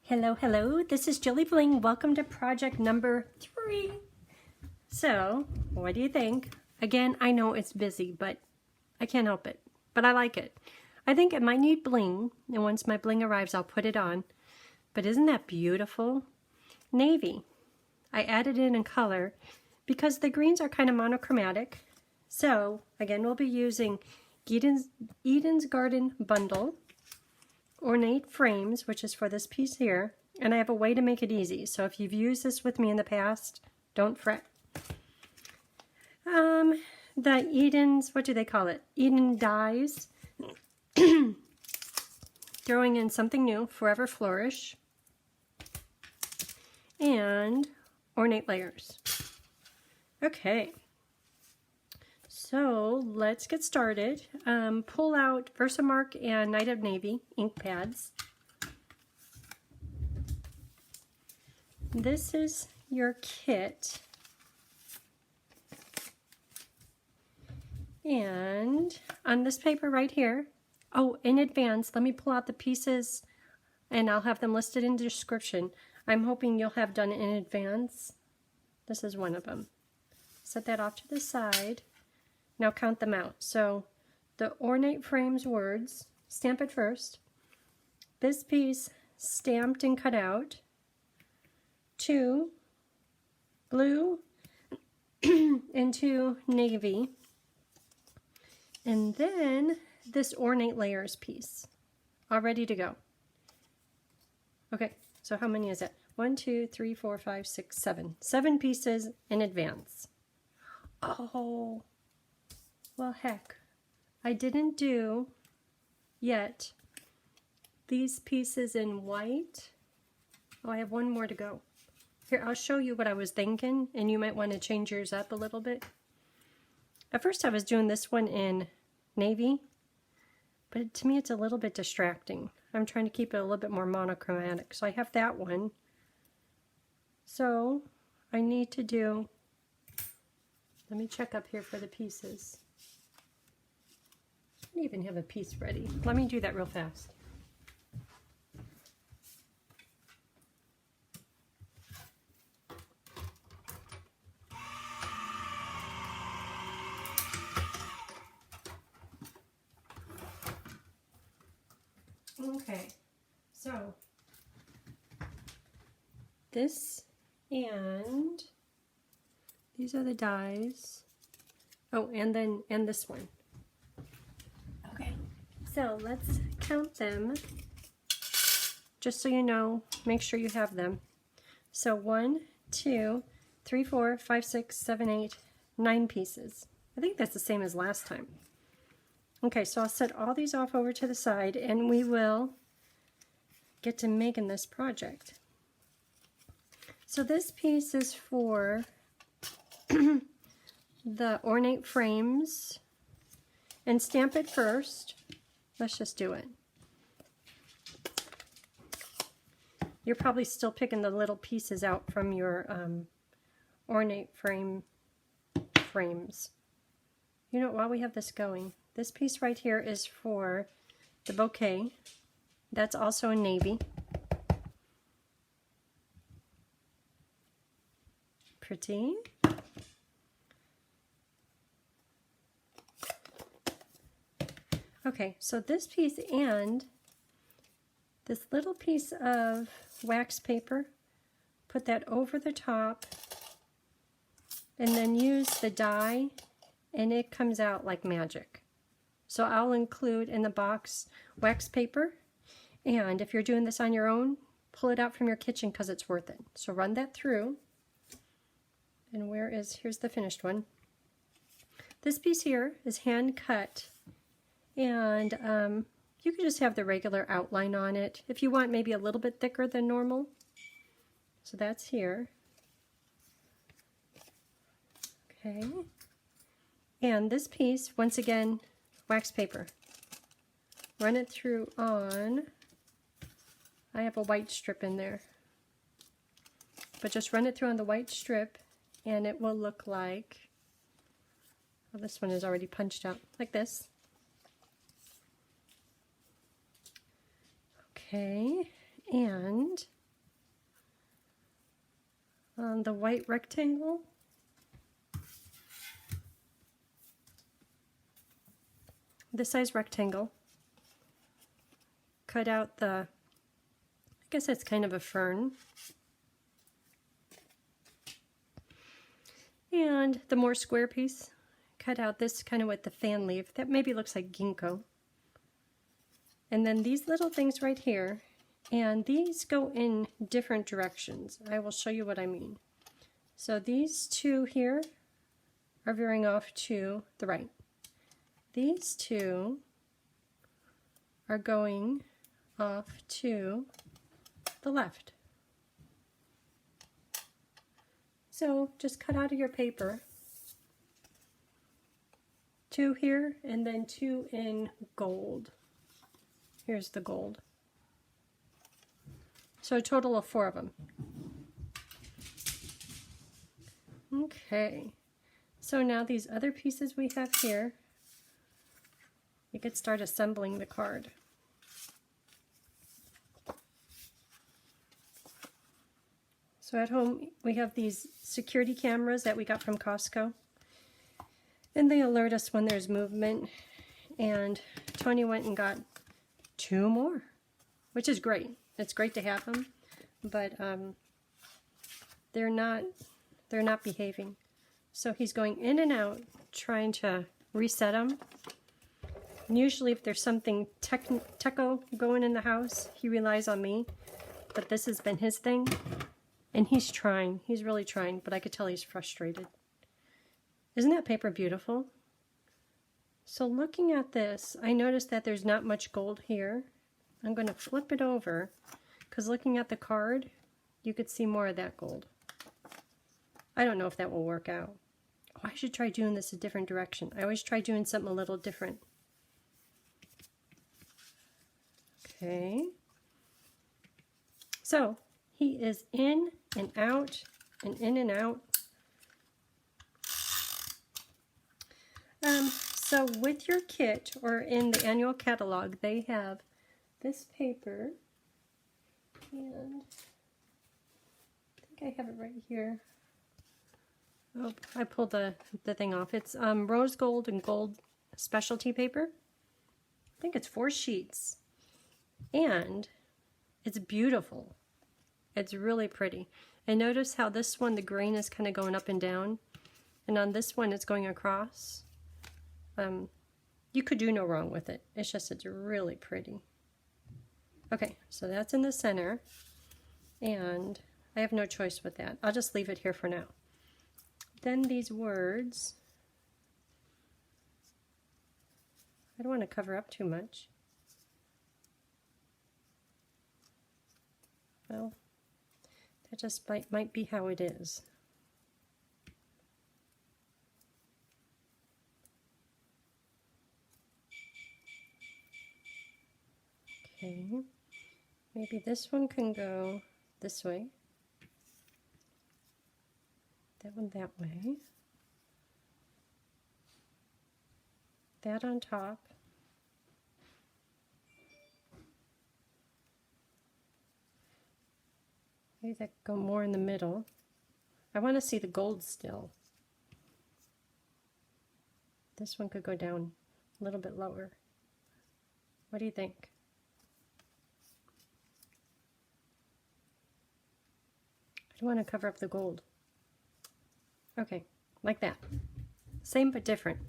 Hello, hello, this is JilliBling. Welcome to project number 3. So, what do you think? Again, I know it's busy, but I can't help it. But I like it. I think it might need bling, and once my bling arrives, I'll put it on. But isn't that beautiful? Navy. I added it in color because the greens are kind of monochromatic. So, again, we'll be using Eden's Garden Bundle, ornate frames, which is for this piece here, and I have a way to make it easy. So if you've used this with me in the past, don't fret. The Eden's, what do they call it? Eden dies. Throwing in something new, Forever Flourish, and ornate layers. Okay. So let's get started. Pull out Versamark and Night of Navy ink pads. This is your kit. And on this paper right here, oh, in advance, let me pull out the pieces and I'll have them listed in the description. I'm hoping you'll have done it in advance. This is one of them. Set that off to the side. Now count them out. So the ornate frames words, stamp it first. This piece stamped and cut out. 2 blue and 2 navy. And then this ornate layers piece, all ready to go. Okay, so how many is it? 1, 2, 3, 4, 5, 6, 7. 7 pieces in advance. Oh. Well, heck, I didn't do yet these pieces in white. Oh, I have one more to go. Here, I'll show you what I was thinking, and you might want to change yours up a little bit. At first, I was doing this one in navy, but to me, it's a little bit distracting. I'm trying to keep it a little bit more monochromatic, so I have that one. So, I need to do, let me check up here for the pieces. I don't even have a piece ready. Let me do that real fast. Okay, so this and these are the dies. Oh, and this one. Okay, so let's count them, just so you know, make sure you have them. So 1, 2, 3, 4, 5, 6, 7, 8, 9 pieces. I think that's the same as last time. Okay, so I'll set all these off over to the side and we will get to making this project. So this piece is for the ornate frames. And stamp it first. Let's just do it. You're probably still picking the little pieces out from your ornate frames. You know, while we have this going, this piece right here is for the bouquet. That's also in navy. Pretty. Okay, so this piece and this little piece of wax paper, put that over the top and then use the die and it comes out like magic. So I'll include in the box wax paper, and if you're doing this on your own, pull it out from your kitchen because it's worth it. So run that through. And here's the finished one. This piece here is hand cut. And you can just have the regular outline on it. If you want maybe a little bit thicker than normal. So that's here. Okay. And this piece, once again, wax paper. Run it through on, I have a white strip in there. But just run it through on the white strip and it will look like, well, this one is already punched out, like this. Okay, and the white rectangle. This size rectangle. Cut out the, I guess that's kind of a fern. And the more square piece, cut out this kind of with the fan leaf. That maybe looks like ginkgo. And then these little things right here, and these go in different directions. I will show you what I mean. So these two here are veering off to the right. These two are going off to the left. So just cut out of your paper, two here and then two in gold. Here's the gold. So a total of 4 of them. Okay, so now these other pieces we have here, you could start assembling the card. So at home we have these security cameras that we got from Costco, and they alert us when there's movement, and Tony went and got 2 more, which is great. It's great to have them, but they're not behaving. So he's going in and out trying to reset them. And usually if there's something techo going in the house, he relies on me, but this has been his thing. And he's trying. He's really trying, but I could tell he's frustrated. Isn't that paper beautiful? So looking at this, I noticed that there's not much gold here. I'm going to flip it over, because looking at the card, you could see more of that gold. I don't know if that will work out. Oh, I should try doing this a different direction. I always try doing something a little different. Okay. So he is in and out and in and out. So with your kit or in the annual catalog, they have this paper, and I think I have it right here. Oh, I pulled the thing off. It's rose gold and gold specialty paper. I think it's 4 sheets, and it's beautiful. It's really pretty. And notice how this one, the grain is kind of going up and down, and on this one it's going across. You could do no wrong with it. It's just, it's really pretty. Okay, so that's in the center, and I have no choice with that. I'll just leave it here for now. Then these words, I don't want to cover up too much. Well, that just might be how it is. Okay, maybe this one can go this way, that one that way, that on top, maybe that go more in the middle. I want to see the gold still. This one could go down a little bit lower. What do you think? I don't want to cover up the gold. Okay, like that. Same but different.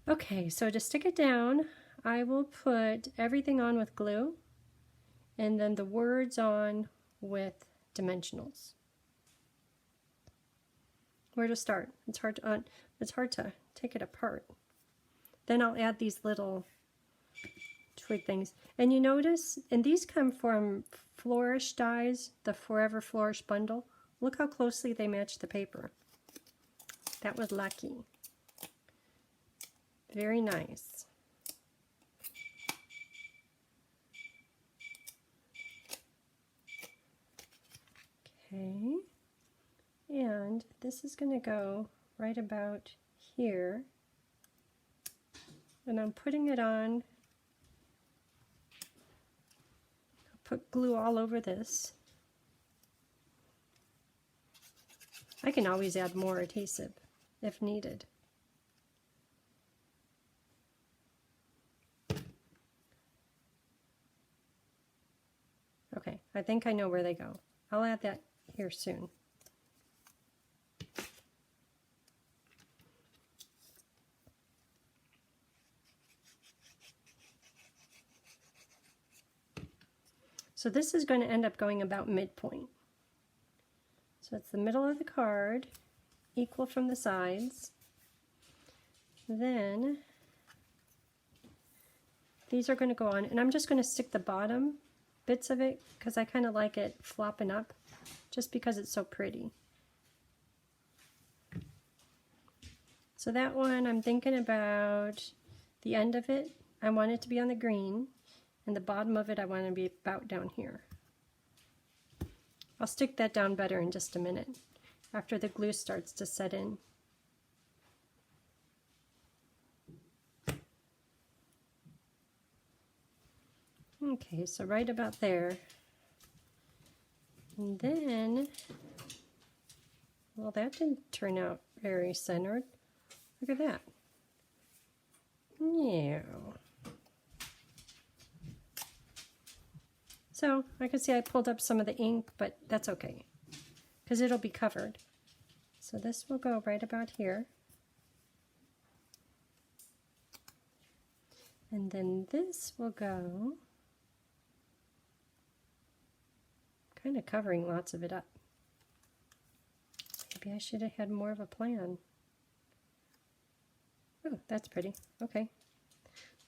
Okay, so to stick it down, I will put everything on with glue, and then the words on with dimensionals. Where to start? It's hard to take it apart. Then I'll add these little twig things. And you notice, and these come from Flourish Dies, the Forever Flourish bundle. Look how closely they match the paper. That was lucky. Very nice. Okay, and this is going to go right about here, and I'm putting it on. I'll put glue all over this. I can always add more adhesive if needed. Okay, I think I know where they go. I'll add that here soon. So this is going to end up going about midpoint. So it's the middle of the card, equal from the sides. Then these are going to go on, and I'm just going to stick the bottom bits of it because I kind of like it flopping up just because it's so pretty. So that one, I'm thinking about the end of it. I want it to be on the green, and the bottom of it I want to be about down here. I'll stick that down better in just a minute after the glue starts to set in. Okay, so right about there. And then, well, that didn't turn out very centered. Look at that. Yeah. So I can see I pulled up some of the ink, but that's okay because it'll be covered. So this will go right about here. And then this will go kind of covering lots of it up. Maybe I should have had more of a plan. Oh, that's pretty. Okay.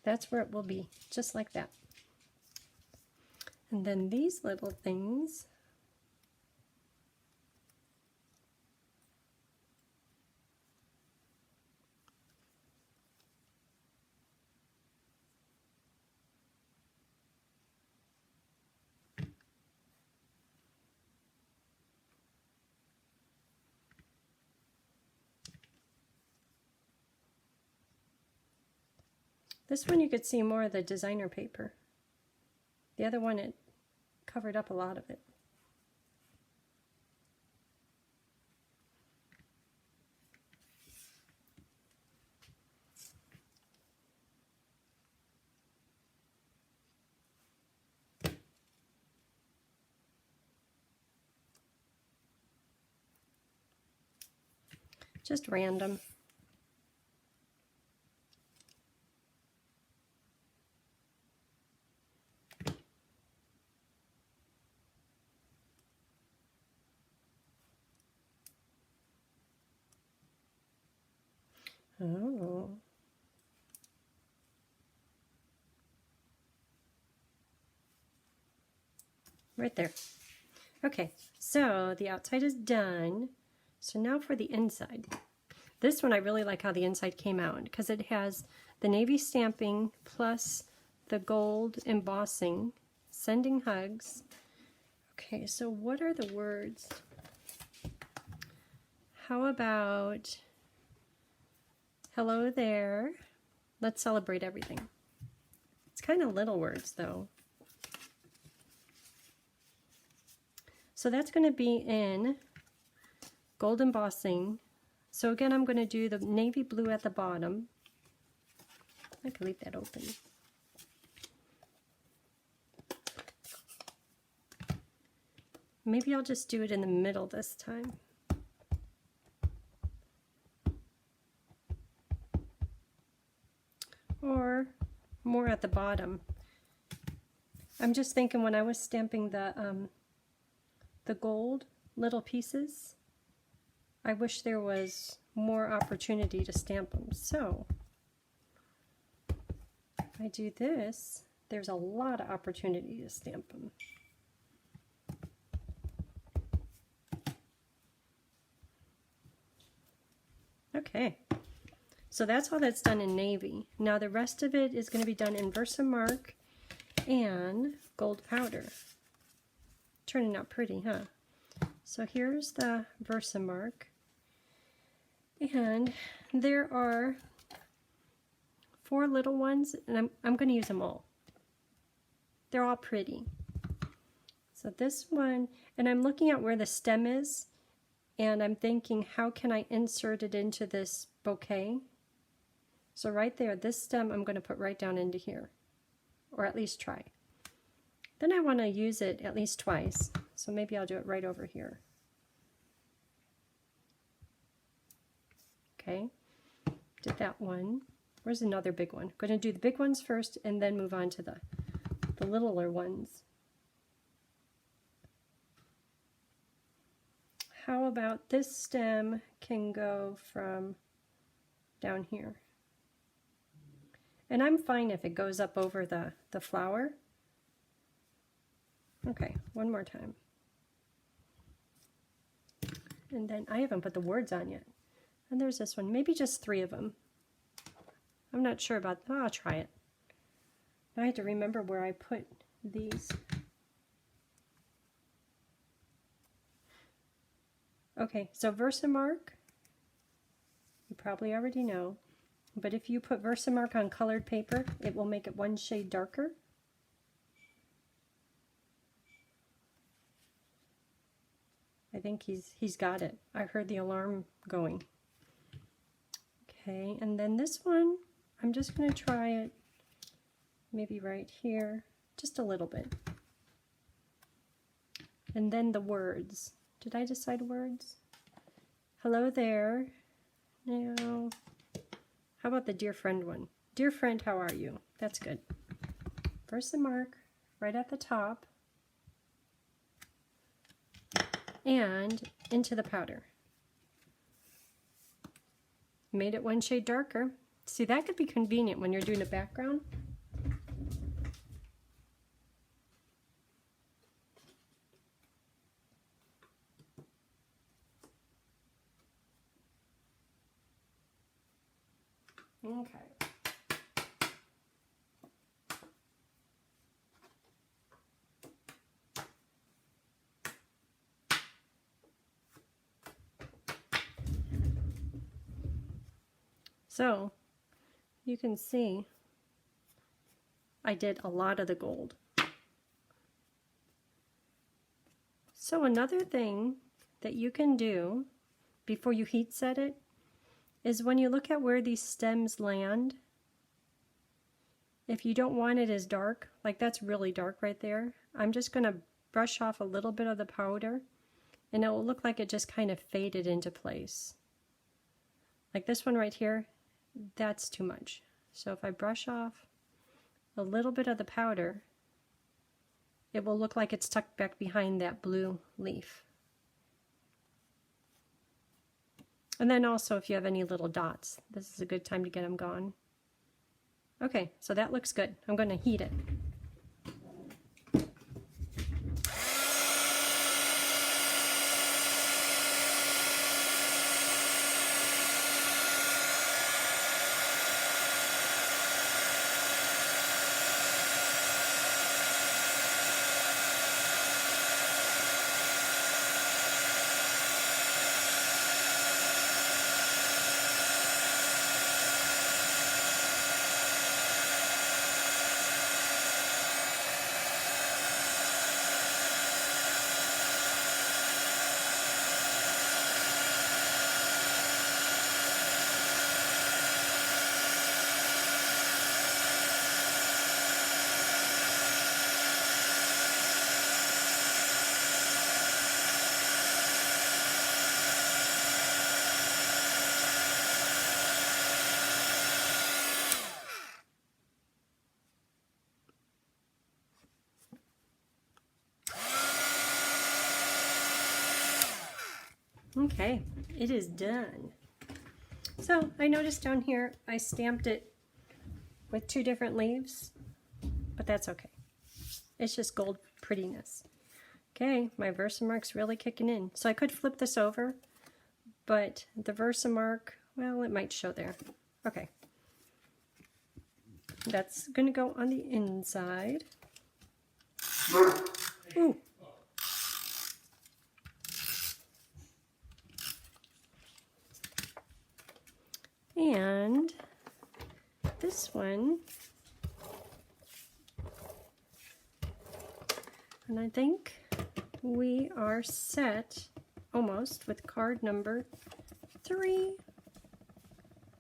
That's where it will be, just like that. And then these little things, this one you could see more of the designer paper. The other one, it covered up a lot of it. Just random. Oh. Right there. Okay, so the outside is done. So now for the inside. This one I really like how the inside came out because it has the navy stamping plus the gold embossing, sending hugs. Okay, so what are the words? How about hello there, let's celebrate everything. It's kind of little words though. So that's going to be in gold embossing. So again, I'm going to do the navy blue at the bottom. I can leave that open. Maybe I'll just do it in the middle this time. Or more at the bottom. I'm just thinking when I was stamping the gold little pieces, I wish there was more opportunity to stamp them. So if I do this, there's a lot of opportunity to stamp them. Okay, so that's all that's done in navy. Now the rest of it is going to be done in Versamark and gold powder. Turning out pretty, huh? So here's the Versamark. And there are 4 little ones, and I'm going to use them all. They're all pretty. So this one, and I'm looking at where the stem is. And I'm thinking, how can I insert it into this bouquet? So right there, this stem I'm going to put right down into here, or at least try. Then I want to use it at least twice, so maybe I'll do it right over here. Okay, did that one. Where's another big one? I'm going to do the big ones first and then move on to the littler ones. How about this stem can go from down here? And I'm fine if it goes up over the flower. Okay, one more time. And then I haven't put the words on yet. And there's this one, maybe just 3 of them. I'm not sure about, oh, I'll try it. Now I have to remember where I put these. Okay, so Versamark, you probably already know, but if you put Versamark on colored paper, it will make it 1 shade darker. I think he's got it. I heard the alarm going. Okay, and then this one, I'm just going to try it maybe right here, just a little bit. And then the words. Did I decide words? Hello there. Now, how about the dear friend one? Dear friend, how are you? That's good. Versamark right at the top. And into the powder. Made it 1 shade darker. See, that could be convenient when you're doing a background. Okay. So, you can see I did a lot of the gold. So another thing that you can do before you heat set it is when you look at where these stems land, if you don't want it as dark, like that's really dark right there, I'm just going to brush off a little bit of the powder and it will look like it just kind of faded into place. Like this one right here, that's too much. So if I brush off a little bit of the powder, it will look like it's tucked back behind that blue leaf. And then also if you have any little dots, this is a good time to get them gone. Okay, so that looks good. I'm going to heat it. Okay, it is done. So I noticed down here I stamped it with 2 different leaves, but that's okay. It's just gold prettiness. Okay, my Versamark's really kicking in. So I could flip this over, but the Versamark, well, it might show there. Okay. That's going to go on the inside. Ooh. And this one, and I think we are set almost with card number 3.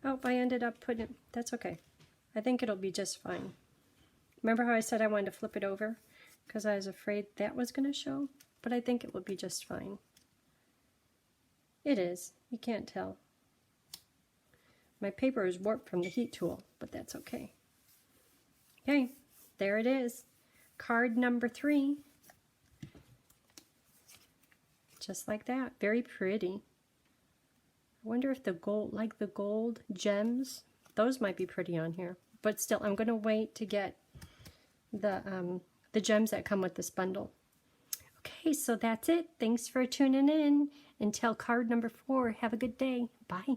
Oh, I ended up putting it, that's okay. I think it'll be just fine. Remember how I said I wanted to flip it over? Because I was afraid that was going to show, but I think it will be just fine. It is. You can't tell. My paper is warped from the heat tool, but that's okay. Okay, there it is. Card number 3. Just like that. Very pretty. I wonder if the gold, like the gold gems, those might be pretty on here. But still, I'm going to wait to get the gems that come with this bundle. Okay, so that's it. Thanks for tuning in. Until card number 4, have a good day. Bye.